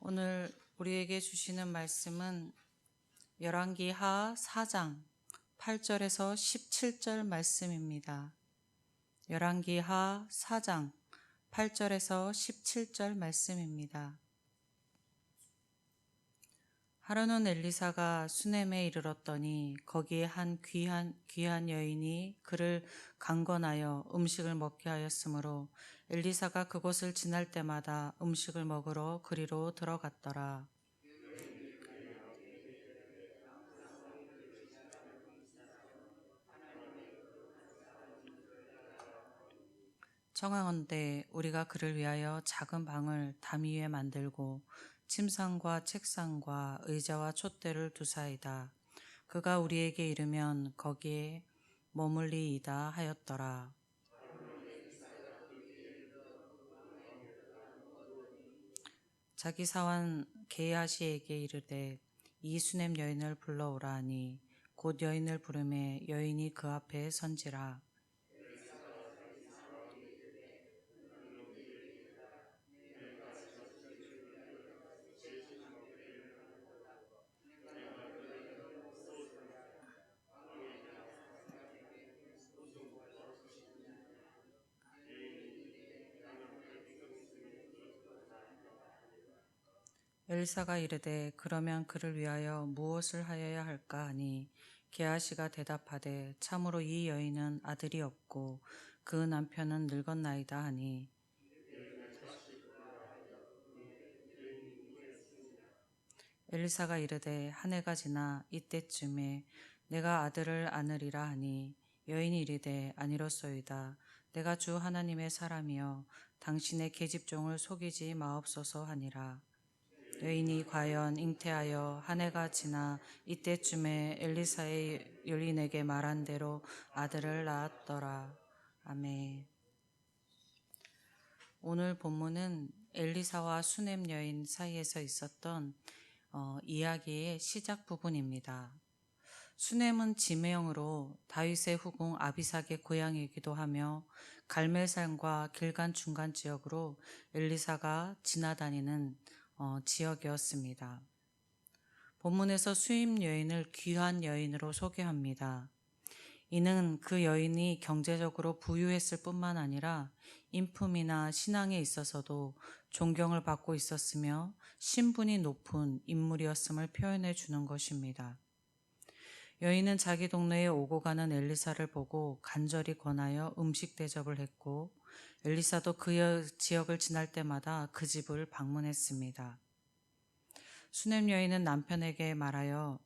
오늘 우리에게 주시는 말씀은 열왕기하 4장 8절에서 17절 말씀입니다. 열왕기하 4장 8절에서 17절 말씀입니다. 하루는 엘리사가 수넴에 이르렀더니 거기에 한 귀한 여인이 그를 강권하여 음식을 먹게 하였으므로 엘리사가 그곳을 지날 때마다 음식을 먹으러 그리로 들어갔더라. 청하건대 우리가 그를 위하여 작은 방을 담 위에 만들고 침상과 책상과 의자와 촛대를 두사이다. 그가 우리에게 이르면 거기에 머물리이다 하였더라. 자기 사환 게하시에게 이르되 이 수넴 여인을 불러오라 하니 곧 여인을 부르매 여인이 그 앞에 선지라. 엘사가 이르되 그러면 그를 위하여 무엇을 하여야 할까 하니 게하시가 대답하되 참으로 이 여인은 아들이 없고 그 남편은 늙었나이다 하니 엘사가 이르되 한 해가 지나 이때쯤에 내가 아들을 안으리라 하니 여인이 이르되 아니로소이다. 내가 주 하나님의 사람이여 당신의 계집종을 속이지 마옵소서 하니라. 여인이 과연 잉태하여 한 해가 지나 이때쯤에 엘리사의 여인에게 말한 대로 아들을 낳았더라. 아멘. 오늘 본문은 엘리사와 수넴 여인 사이에서 있었던 이야기의 시작 부분입니다. 수넴은 지명으로 다윗의 후궁 아비삭의 고향이기도 하며 갈멜산과 길간 중간 지역으로 엘리사가 지나다니는 지역이었습니다. 본문에서 수임 여인을 귀한 여인으로 소개합니다. 이는 그 여인이 경제적으로 부유했을 뿐만 아니라 인품이나 신앙에 있어서도 존경을 받고 있었으며 신분이 높은 인물이었음을 표현해 주는 것입니다. 여인은 자기 동네에 오고 가는 엘리사를 보고 간절히 권하여 음식 대접을 했고 엘리사도 그 지역을 지날 때마다 그 집을 방문했습니다. 수넴 여인은 남편에게 말하며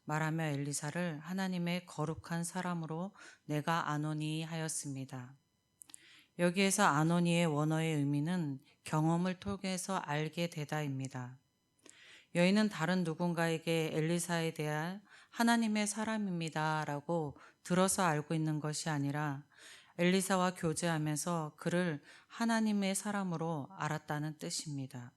엘리사를 하나님의 거룩한 사람으로 내가 아노니 하였습니다. 여기에서 아노니의 원어의 의미는 경험을 통해서 알게 되다입니다. 여인은 다른 누군가에게 엘리사에 대한 하나님의 사람입니다 라고 들어서 알고 있는 것이 아니라 엘리사와 교제하면서 그를 하나님의 사람으로 알았다는 뜻입니다.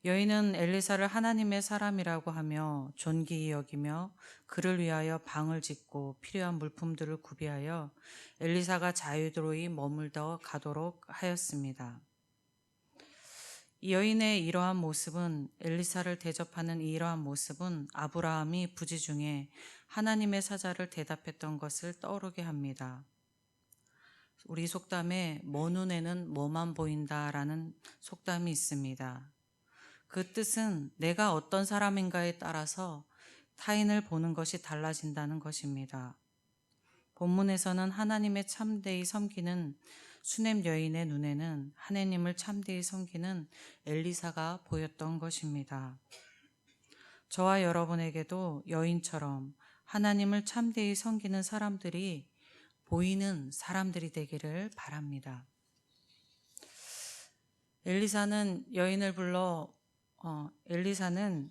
여인은 엘리사를 하나님의 사람이라고 하며 존귀히 여기며 그를 위하여 방을 짓고 필요한 물품들을 구비하여 엘리사가 자유로이 머물러 가도록 하였습니다. 이 여인의 이러한 모습은 엘리사를 대접하는 이러한 모습은 아브라함이 부지 중에 하나님의 사자를 대답했던 것을 떠오르게 합니다. 우리 속담에 뭐 눈에는 뭐만 보인다라는 속담이 있습니다. 그 뜻은 내가 어떤 사람인가에 따라서 타인을 보는 것이 달라진다는 것입니다. 본문에서는 하나님의 참되이 섬기는 수넴 여인의 눈에는 하나님을 참되이 섬기는 엘리사가 보였던 것입니다. 저와 여러분에게도 여인처럼 하나님을 참되이 섬기는 사람들이 보이는 사람들이 되기를 바랍니다. 엘리사는 여인을 불러 엘리사는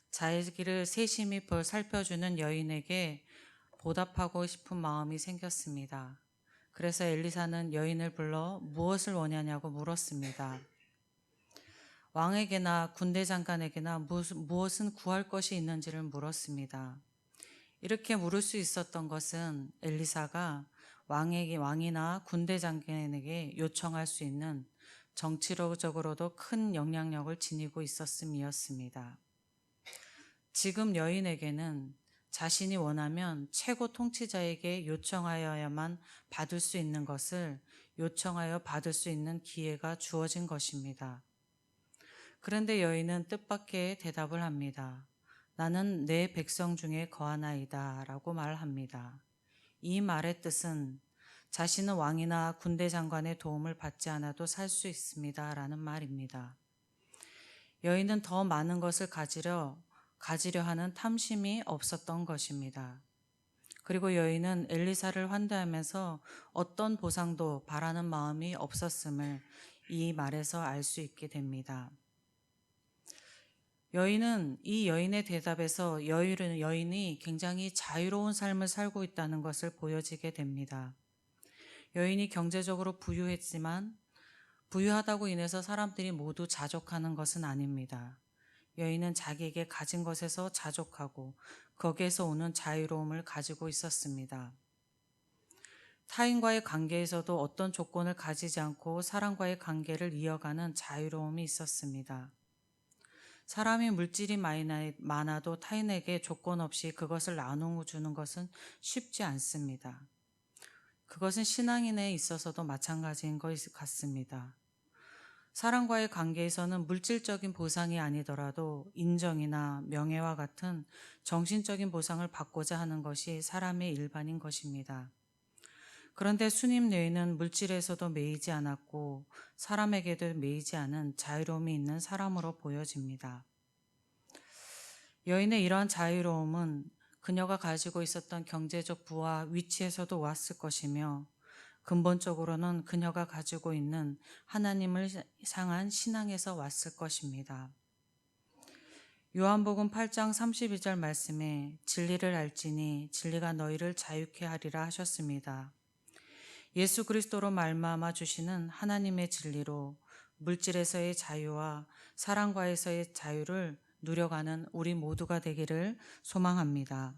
자기를 세심히 살펴주는 여인에게 보답하고 싶은 마음이 생겼습니다. 그래서 엘리사는 여인을 불러 무엇을 원하냐고 물었습니다. 왕에게나 군대 장관에게나 무엇은 구할 것이 있는지를 물었습니다. 이렇게 물을 수 있었던 것은 엘리사가 왕이나 군대 장관에게 요청할 수 있는 정치적으로도 큰 영향력을 지니고 있었음이었습니다. 지금 여인에게는 자신이 원하면 최고 통치자에게 요청하여야만 받을 수 있는 것을 요청하여 받을 수 있는 기회가 주어진 것입니다. 그런데 여인은 뜻밖의 대답을 합니다. 나는 내 백성 중에 거하나이다 라고 말합니다. 이 말의 뜻은 자신은 왕이나 군대 장관의 도움을 받지 않아도 살 수 있습니다 라는 말입니다. 여인은 더 많은 것을 가지려 하는 탐심이 없었던 것입니다. 그리고 여인은 엘리사를 환대하면서 어떤 보상도 바라는 마음이 없었음을 이 말에서 알 수 있게 됩니다. 이 여인의 대답에서 여인이 굉장히 자유로운 삶을 살고 있다는 것을 보여지게 됩니다. 여인이 경제적으로 부유했지만 부유하다고 인해서 사람들이 모두 자족하는 것은 아닙니다. 여인은 자기에게 가진 것에서 자족하고 거기에서 오는 자유로움을 가지고 있었습니다. 타인과의 관계에서도 어떤 조건을 가지지 않고 사람과의 관계를 이어가는 자유로움이 있었습니다. 사람이 물질이 많아도 타인에게 조건 없이 그것을 나누어 주는 것은 쉽지 않습니다. 그것은 신앙인에 있어서도 마찬가지인 것 같습니다. 사람과의 관계에서는 물질적인 보상이 아니더라도 인정이나 명예와 같은 정신적인 보상을 받고자 하는 것이 사람의 일반인 것입니다. 그런데 수님 여인은 물질에서도 매이지 않았고 사람에게도 매이지 않은 자유로움이 있는 사람으로 보여집니다. 여인의 이러한 자유로움은 그녀가 가지고 있었던 경제적 부와 위치에서도 왔을 것이며 근본적으로는 그녀가 가지고 있는 하나님을 향한 신앙에서 왔을 것입니다. 요한복음 8장 32절 말씀에 진리를 알지니 진리가 너희를 자유케 하리라 하셨습니다. 예수 그리스도로 말미암아 주시는 하나님의 진리로 물질에서의 자유와 사랑과에서의 자유를 누려가는 우리 모두가 되기를 소망합니다.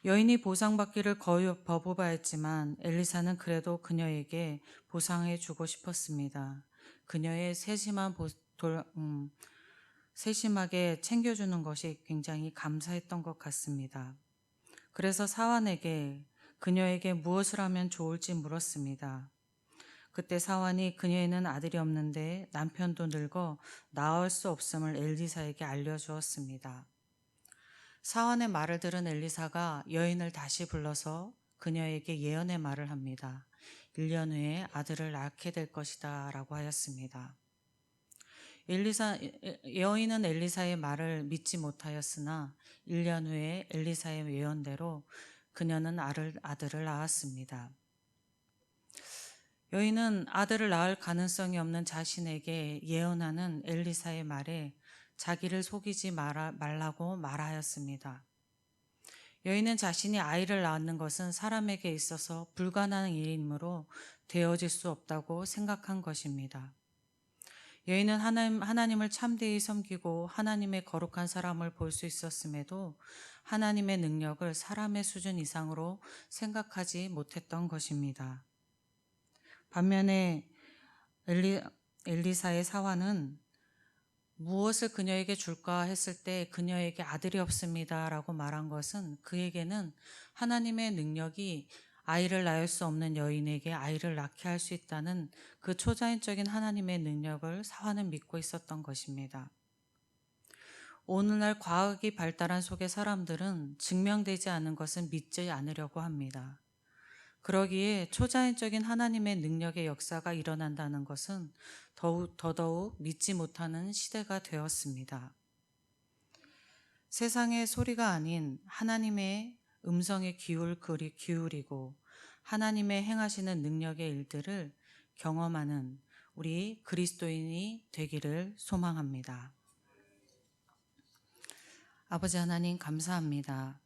여인이 보상받기를 거의 거부하였지만 엘리사는 그래도 그녀에게 보상해 주고 싶었습니다. 그녀의 세심하게 챙겨주는 것이 굉장히 감사했던 것 같습니다. 그래서 사환에게 그녀에게 무엇을 하면 좋을지 물었습니다. 그때 사환이 그녀에는 아들이 없는데 남편도 늙어 낳을 수 없음을 엘리사에게 알려주었습니다. 사환의 말을 들은 엘리사가 여인을 다시 불러서 그녀에게 예언의 말을 합니다. 1년 후에 아들을 낳게 될 것이다 라고 하였습니다. 여인은 엘리사의 말을 믿지 못하였으나 1년 후에 엘리사의 예언대로 그녀는 아들을 낳았습니다. 여인은 아들을 낳을 가능성이 없는 자신에게 예언하는 엘리사의 말에 자기를 속이지 말라고 말하였습니다. 여인은 자신이 아이를 낳는 것은 사람에게 있어서 불가능한 일이므로 되어질 수 없다고 생각한 것입니다. 여인은 하나님을 참되이 섬기고 하나님의 거룩한 사람을 볼 수 있었음에도 하나님의 능력을 사람의 수준 이상으로 생각하지 못했던 것입니다. 반면에 엘리사의 사환은 무엇을 그녀에게 줄까 했을 때 그녀에게 아들이 없습니다 라고 말한 것은 그에게는 하나님의 능력이 아이를 낳을 수 없는 여인에게 아이를 낳게 할 수 있다는 그 초자연적인 하나님의 능력을 사환은 믿고 있었던 것입니다. 오늘날 과학이 발달한 속의 사람들은 증명되지 않은 것은 믿지 않으려고 합니다. 그러기에 초자연적인 하나님의 능력의 역사가 일어난다는 것은 더더욱 믿지 못하는 시대가 되었습니다. 세상의 소리가 아닌 하나님의 음성에 기울이고 하나님의 행하시는 능력의 일들을 경험하는 우리 그리스도인이 되기를 소망합니다. 아버지 하나님 감사합니다.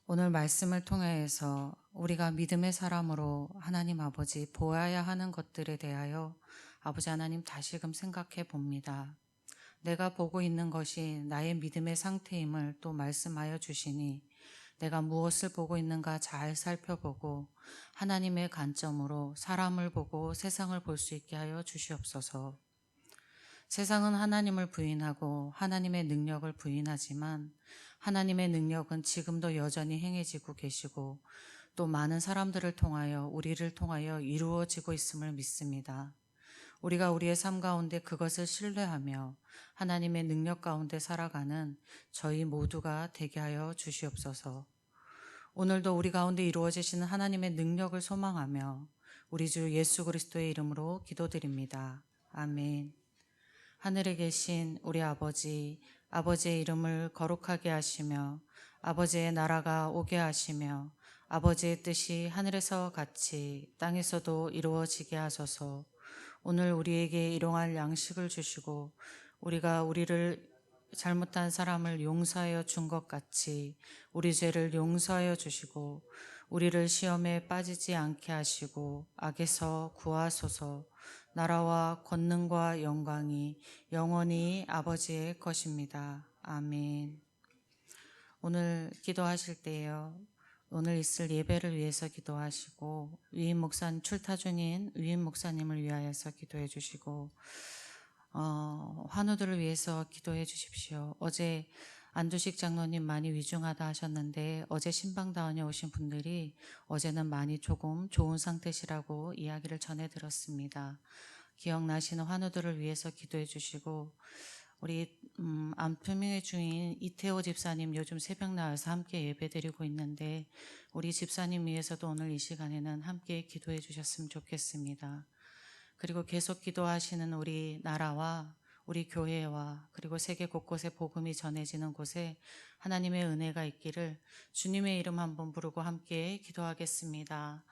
오늘 말씀을 통해서 우리가 믿음의 사람으로 하나님 아버지 보아야 하는 것들에 대하여 아버지 하나님 다시금 생각해 봅니다. 내가 보고 있는 것이 나의 믿음의 상태임을 또 말씀하여 주시니 내가 무엇을 보고 있는가 잘 살펴보고 하나님의 관점으로 사람을 보고 세상을 볼 수 있게 하여 주시옵소서. 세상은 하나님을 부인하고 하나님의 능력을 부인하지만 하나님의 능력은 지금도 여전히 행해지고 계시고 또 많은 사람들을 통하여 우리를 통하여 이루어지고 있음을 믿습니다. 우리가 우리의 삶 가운데 그것을 신뢰하며 하나님의 능력 가운데 살아가는 저희 모두가 되게 하여 주시옵소서. 오늘도 우리 가운데 이루어지시는 하나님의 능력을 소망하며 우리 주 예수 그리스도의 이름으로 기도드립니다. 아멘. 하늘에 계신 우리 아버지, 아버지의 이름을 거룩하게 하시며 아버지의 나라가 오게 하시며 아버지의 뜻이 하늘에서 같이 땅에서도 이루어지게 하소서. 오늘 우리에게 일용할 양식을 주시고 우리가 우리를 잘못한 사람을 용서하여 준 것 같이 우리 죄를 용서하여 주시고 우리를 시험에 빠지지 않게 하시고 악에서 구하소서. 나라와 권능과 영광이 영원히 아버지의 것입니다. 아멘. 오늘 기도하실 때요, 오늘 있을 예배를 위해서 기도하시고 위임 목사님, 출타 중인 위임 목사님을 위하여서 기도해 주시고 환우들을 위해서 기도해 주십시오. 어제 안두식 장로님 많이 위중하다 하셨는데 어제 신방다원에 오신 분들이 어제는 많이 조금 좋은 상태시라고 이야기를 전해 들었습니다. 기억나시는 환우들을 위해서 기도해 주시고 우리 안표명의 중인 이태호 집사님 요즘 새벽 나와서 함께 예배드리고 있는데 우리 집사님 위해서도 오늘 이 시간에는 함께 기도해 주셨으면 좋겠습니다. 그리고 계속 기도하시는 우리 나라와 우리 교회와 그리고 세계 곳곳에 복음이 전해지는 곳에 하나님의 은혜가 있기를 주님의 이름 한번 부르고 함께 기도하겠습니다.